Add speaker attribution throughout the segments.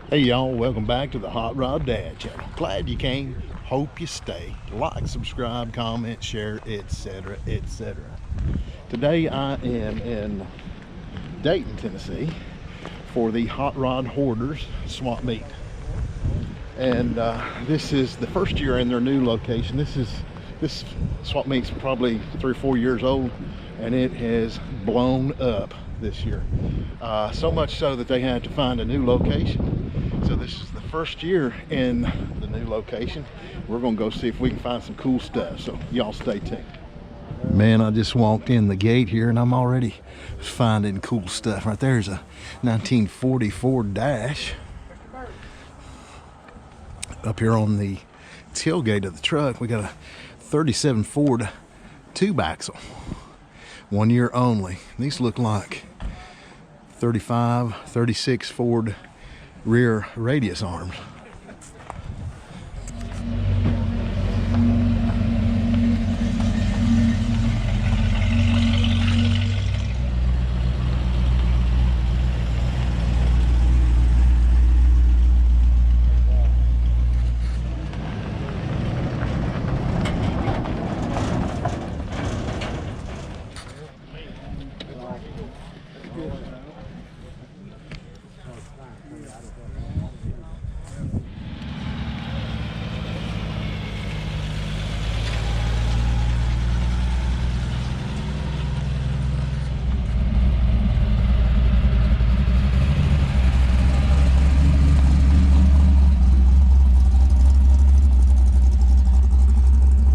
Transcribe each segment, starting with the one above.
Speaker 1: Hey y'all, welcome back to the Hot Rod Dad channel. Glad you came. Hope you stay. Like, subscribe, comment, share, etc., etc. Today I am in Dayton, Tennessee for the Hot Rod Hoarders swap meet. And this is the first year in their new location. This swap meet's probably 3 or 4 years old, and it has blown up this year. So much so that they had to find a new location. So this is the first year in the new location. We're gonna go see if we can find some cool stuff. So y'all stay tuned. Man, I just walked in the gate here and I'm already finding cool stuff. Right there's a 1944 Dash. Up here on the tailgate of the truck, we got a 37 Ford 2-axle. 1 year only. These look like 35, 36 Ford rear radius arms.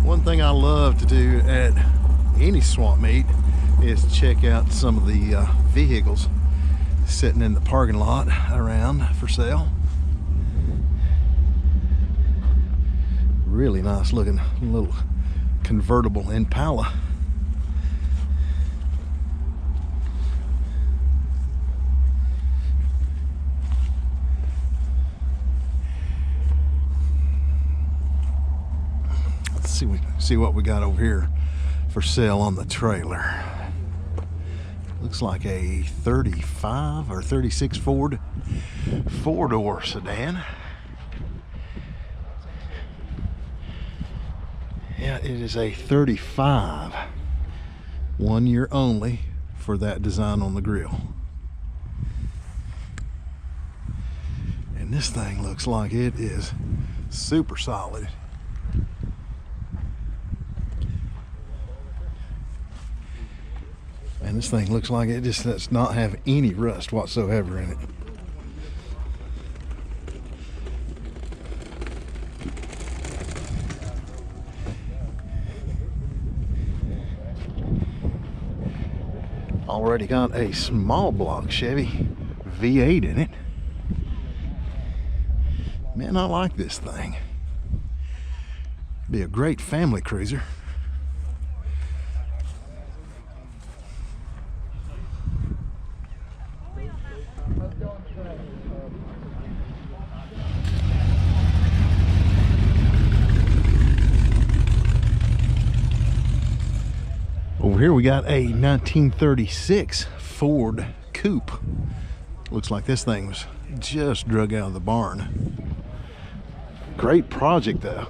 Speaker 1: One thing I love to do at any swap meet is check out some of the vehicles sitting in the parking lot around for sale. Really nice looking little convertible Impala. See what we got over here for sale on the trailer. Looks like a 35 or 36 Ford 4-door sedan. Yeah, it is a 35. 1 year only for that design on the grill. And this thing looks like it is super solid. And this thing looks like it just does not have any rust whatsoever in it. Already got a small block Chevy V8 in it. Man, I like this thing. Be a great family cruiser. Over here we got a 1936 Ford Coupe. Looks like this thing was just drug out of the barn. Great project though.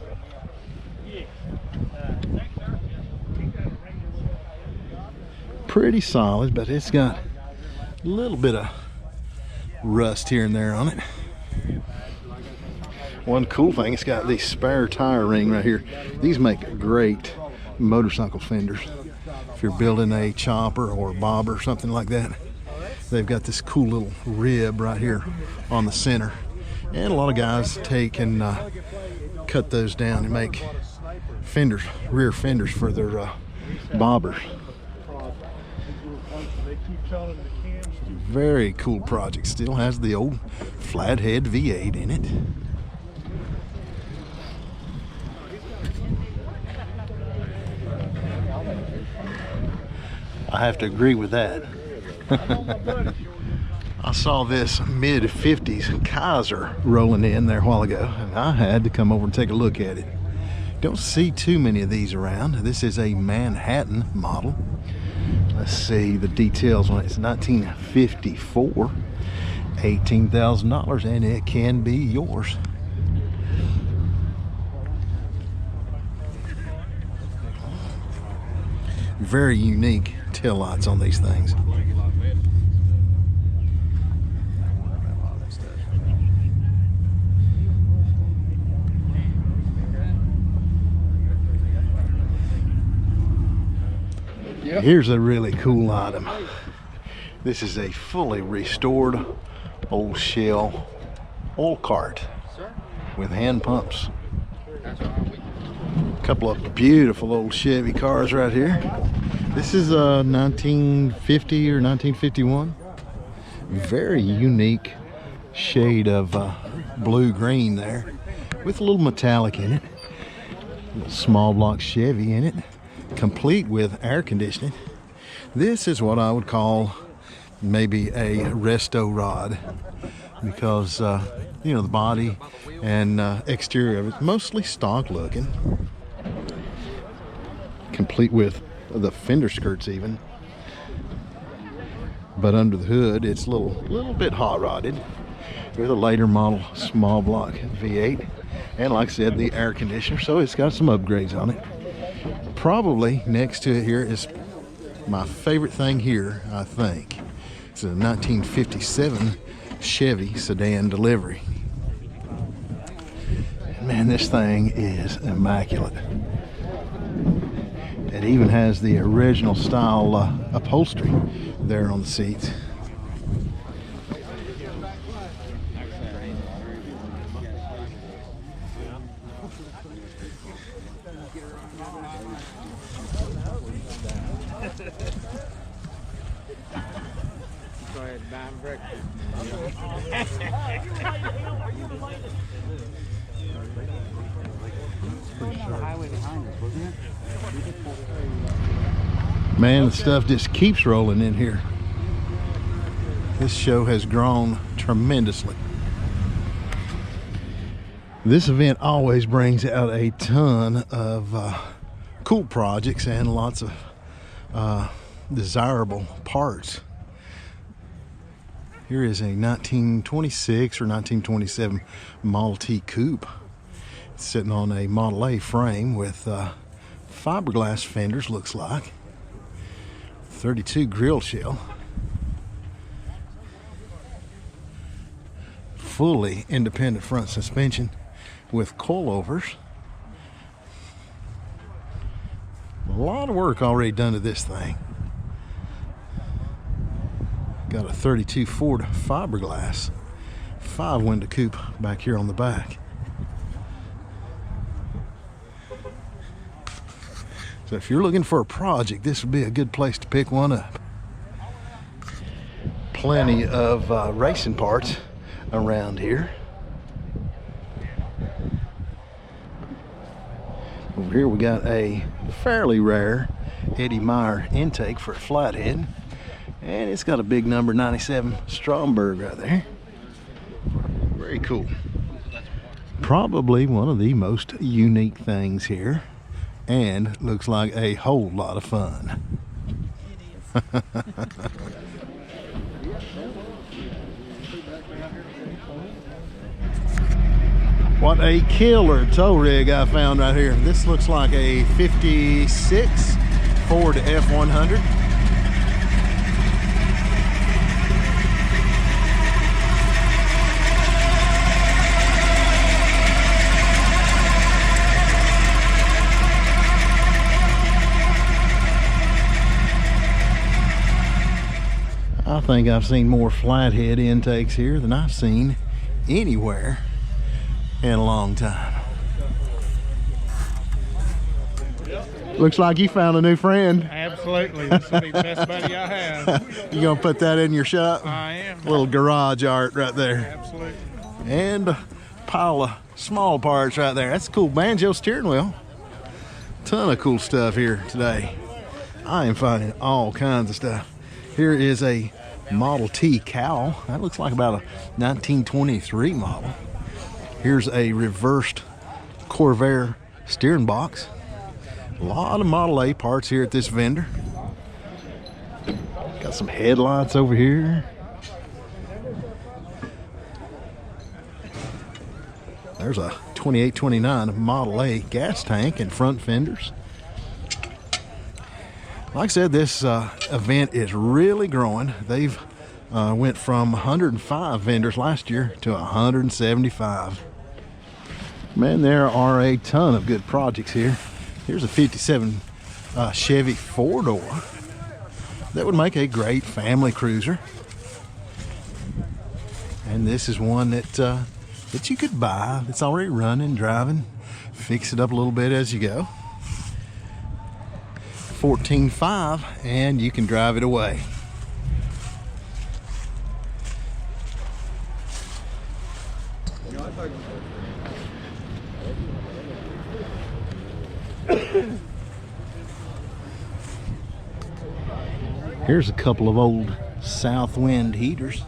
Speaker 1: Pretty solid, but it's got a little bit of rust here and there on it. One cool thing, it's got the spare tire ring right here. These make great motorcycle fenders. If you're building a chopper or a bobber or something like that, they've got this cool little rib right here on the center. And a lot of guys take and cut those down and make fenders, rear fenders for their bobbers. Very cool project. Still has the old flathead V8 in it. I have to agree with that. I saw this mid-50s Kaiser rolling in there a while ago, and I had to come over and take a look at it. Don't see too many of these around. This is a Manhattan model. Let's see the details on it. It's 1954. $18,000, and it can be yours. Very unique tail lights on these things. Here's a really cool item. This is a fully restored old shell oil cart with hand pumps. A couple of beautiful old Chevy cars right here. This is a 1950 or 1951. Very unique shade of blue-green there with a little metallic in it. A small block Chevy in it, complete with air conditioning. This is what I would call maybe a resto rod, because you know, the body and exterior of it mostly stock looking, complete with the fender skirts even, but under the hood it's a little bit hot rodded with a later model small block V8, and like I said, the air conditioner, so it's got some upgrades on it. Probably next to it here is my favorite thing here, I think. It's a 1957 Chevy sedan delivery. Man, this thing is immaculate. It even has the original style upholstery there on the seats. Man, the stuff just keeps rolling in here. This show has grown tremendously. This event always brings out a ton of cool projects and lots of desirable parts. Here is a 1926 or 1927 Model T Coupe. It's sitting on a Model A frame with fiberglass fenders, looks like. 32 grill shell. Fully independent front suspension with coilovers. A lot of work already done to this thing. Got a 32 Ford fiberglass 5-window coupe back here on the back. So if you're looking for a project, this would be a good place to pick one up. Plenty of racing parts around here. Over here we got a fairly rare Eddie Meyer intake for a flathead. And it's got a big number 97 Stromberg right there. Very cool. Probably one of the most unique things here, and looks like a whole lot of fun. What a killer tow rig I found right here. This looks like a 56 Ford F100. I think I've seen more flathead intakes here than I've seen anywhere in a long time. Looks like you found a new friend.
Speaker 2: Absolutely. This will be the best buddy I have.
Speaker 1: You gonna put that in your shop?
Speaker 2: I am.
Speaker 1: Little garage art right there.
Speaker 2: Absolutely.
Speaker 1: And a pile of small parts right there. That's a cool banjo steering wheel. Ton of cool stuff here today. I am finding all kinds of stuff. Here is a Model T cowl. That looks like about a 1923 model. Here's a reversed Corvair steering box. A lot of Model A parts here at this vendor. Got some headlights over here. There's a 2829 Model A gas tank and front fenders. Like I said, this event is really growing. They've went from 105 vendors last year to 175. Man, there are a ton of good projects here. Here's a 57 Chevy 4-door. That would make a great family cruiser. And this is one that you could buy. It's already running, driving. Fix it up a little bit as you go. 14.5, and you can drive it away. Here's a couple of old Southwind heaters.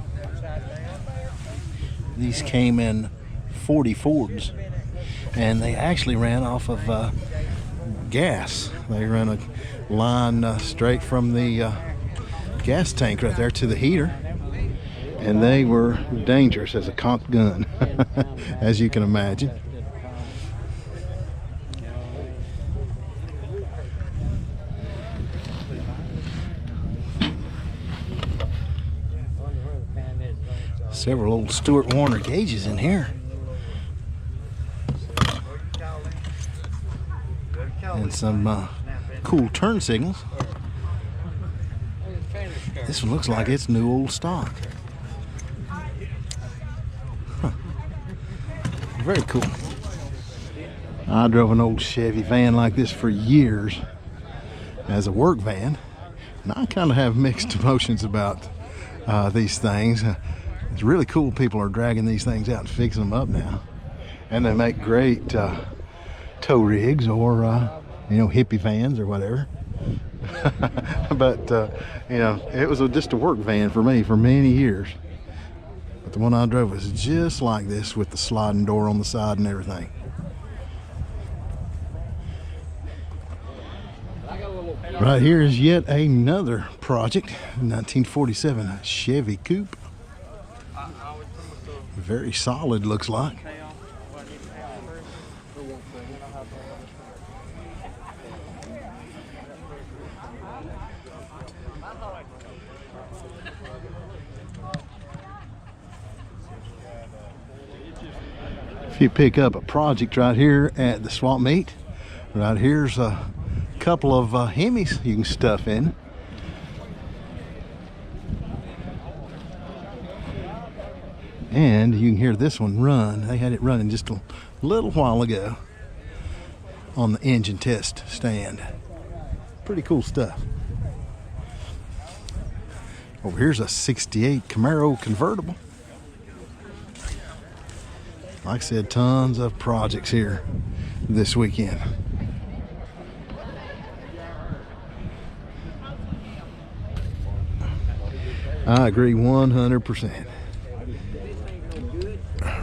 Speaker 1: These came in 40 Fords, and they actually ran off of gas. They ran a line straight from the gas tank right there to the heater, and they were dangerous as a cocked gun, as you can imagine. Several old Stewart Warner gauges in here. And some cool turn signals. This one looks like it's new old stock. Huh. Very cool. I drove an old Chevy van like this for years as a work van, and I kind of have mixed emotions about these things. It's really cool people are dragging these things out and fixing them up now, and they make great tow rigs or you know, hippie vans or whatever. But you know, it was just a work van for me for many years. But the one I drove was just like this, with the sliding door on the side and everything. Right here is yet another project, 1947 Chevy Coupe. Very solid, looks like. If you pick up a project right here at the swap meet, right here's a couple of Hemis you can stuff in. And you can hear this one run. They had it running just a little while ago on the engine test stand. Pretty cool stuff. Over here's a 68 Camaro convertible. Like I said, tons of projects here this weekend. I agree 100%.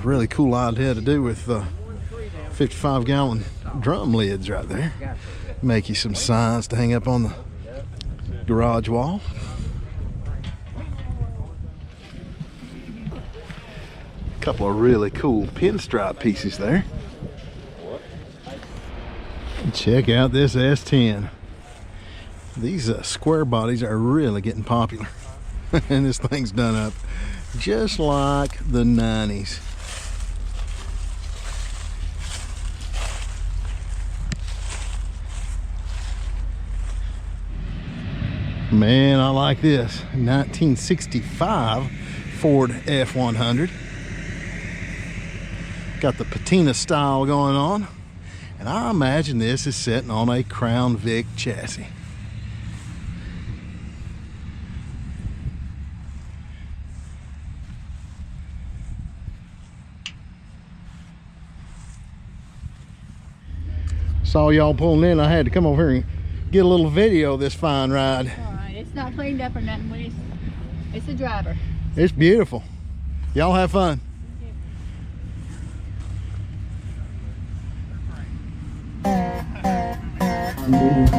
Speaker 1: Really cool idea to do with 55-gallon drum lids right there. Make you some signs to hang up on the garage wall. Couple of really cool pinstripe pieces there. And check out this S10. These square bodies are really getting popular. And this thing's done up just like the 90s. Man, I like this 1965 Ford F100. Got the patina style going on, and I imagine this is sitting on a Crown Vic chassis. Saw y'all pulling in. I had to come over here and get a little video of this fine ride.
Speaker 3: All right, it's not cleaned up or nothing, but it's the driver.
Speaker 1: It's beautiful. Y'all have fun.
Speaker 3: Yeah.